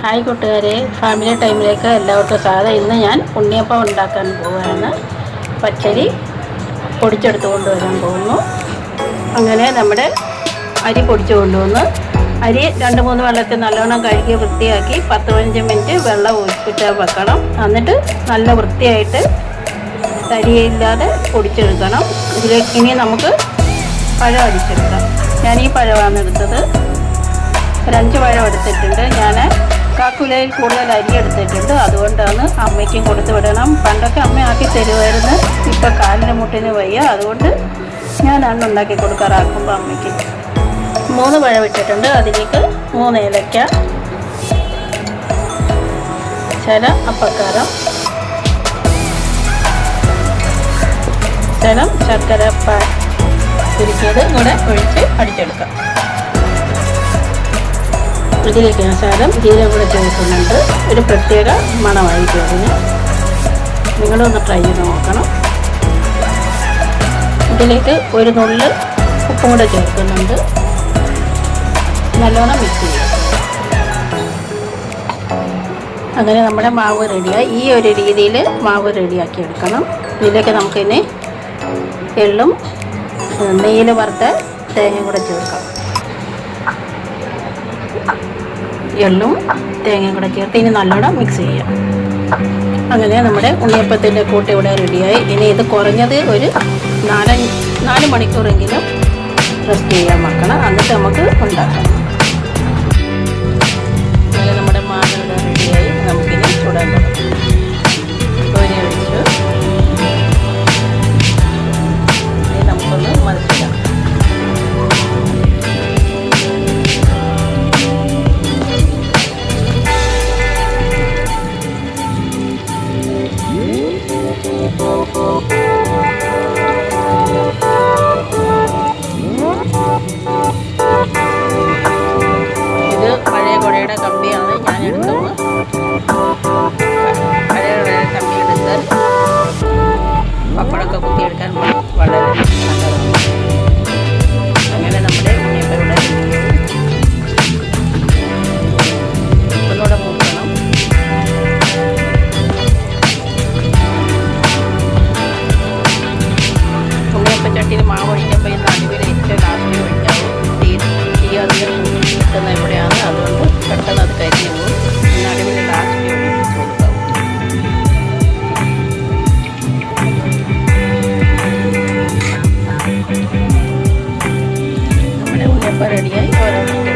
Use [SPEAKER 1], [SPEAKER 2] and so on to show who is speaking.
[SPEAKER 1] Hi കൂട്ടുകാരെ, family ടൈമിലേക്ക് എല്ലാവർക്കും സ്വാഗതം. ഇന്ന് ഞാൻ ഉണ്ണിയപ്പം ഉണ്ടാക്കാൻ പോവുകയാണ്. പച്ചരി പൊടിച്ചെടുത്ത് കൊണ്ടുവരാൻ പോകുന്നു. അങ്ങനെ നമ്മുടെ അരി പൊടിച്ചു കൊണ്ടുവന്ന് അരി 2-3 വെള്ളത്തിൽ നല്ലോണം കഴുകി വൃത്തിയാക്കി 10-15 മിനിറ്റ് വെള്ളം ഒഴിച്ചിട്ട് വെക്കണം. എന്നിട്ട് നല്ല വൃത്തിയായിട്ട് തരിയില്ലാതെ പൊടിച്ചെടുക്കണം. ഇതിലേക്ക് ഇനി നമുക്ക് പഴം അടിച്ചെടുക്കാം. ഞാൻ ഈ പഴമാണ് എടുത്തത്. ഒരു 5 പഴം എടുത്തിട്ടുണ്ട്. ഞാൻ കാക്കുലയിൽ കൂടുതൽ അരി എടുത്തിട്ടുണ്ട്. അതുകൊണ്ടാണ് അമ്മയ്ക്കും കൊടുത്ത് വിടണം. പണ്ടൊക്കെ അമ്മ ആക്കി തരുമായിരുന്നു. ഇപ്പോൾ കാലിൻ്റെ മുട്ടിന് വയ്യ. അതുകൊണ്ട് ഞാനാണ് ഉണ്ടാക്കി കൊടുക്കാറാക്കുമ്പോൾ അമ്മയ്ക്ക്. 3 പഴം ഇട്ടിട്ടുണ്ട്. അതിലേക്ക് 3 ഏലക്ക, ശകലം അപ്പക്കാരം, ശകലം ശർക്കര ഉരുക്കിയത് കൂടെ ഒഴിച്ച് അടിച്ചെടുക്കാം. ഇതിലേക്ക് ഞാൻ ശകലം ജീരകം കൂടെ ചേർക്കുന്നുണ്ട്. ഒരു പ്രത്യേക മണമായിരിക്കും അതിന്. നിങ്ങളൊന്ന് ട്രൈ ചെയ്ത് നോക്കണം. ഇതിലേക്ക് ഒരു നുള്ള് ഉപ്പും കൂടെ ചേർക്കുന്നുണ്ട്. നല്ലോണം മിക്സ് ചെയ്യും. അങ്ങനെ നമ്മുടെ മാവ് റെഡിയായി. ഈ ഒരു രീതിയിൽ മാവ് റെഡിയാക്കി എടുക്കണം. ഇതിലേക്ക് നമുക്കിനി എള്ളും നെയ്യിൽ വറുത്ത തേങ്ങയും കൂടെ ചേർക്കാം. എള്ളും തേങ്ങയും കൂടെ ചേർത്ത് ഇനി നല്ലോണം മിക്സ് ചെയ്യാം. അങ്ങനെ നമ്മുടെ ഉണ്ണിയപ്പത്തിൻ്റെ കൂട്ട് ഇവിടെ റെഡിയായി. ഇനി ഇത് കുറഞ്ഞത് ഒരു 4 മണിക്കൂറെങ്കിലും റെസ്റ്റ് ചെയ്യാൻ വെക്കണം. എന്നിട്ട് നമുക്ക് ഉണ്ടാക്കാം. അങ്ങനെ നമ്മുടെ മാവ് ഇവിടെ റെഡിയായി. നമുക്കിനി ചുടാൻ തുടങ്ങാം. കോരി ഒഴിച്ചു ഇനി നമുക്കൊന്ന് മറിച്ചിടാം. ഇത് പഴയ കുഴയുടെ കമ്പിയാണ് ഞാൻ എടുത്തത്. പഴയ കുഴയുടെ കമ്പി എടുത്താൽ പപ്പടമൊക്കെ കുത്തിയെടുക്കാൻ വളരെ നല്ലതാണ്. അങ്ങനെ നമ്മുടെ ഉണ്ണിയപ്പം ഇവിടെ ഒന്നുകൂടെ മൂക്കണം. ഉണ്ണിയപ്പച്ചട്ടിയിൽ മാവ് ഒഴിക്കുമ്പോൾ ഈ നടുവിൽ ഏറ്റവും ലാസ്റ്റ് ഒഴിക്കാവും. തീ അധികം കിട്ടുന്ന എവിടെയാണ്. അതുകൊണ്ട് പെട്ടെന്ന് അത് കരിഞ്ഞു പോകും. നടുവിൽ ലാസ്റ്റ് ഒഴിച്ച് കൊടുക്കാവും. നമ്മുടെ ഉണ്ണിയപ്പം റെഡിയായി. ഓരോന്നിട്ട്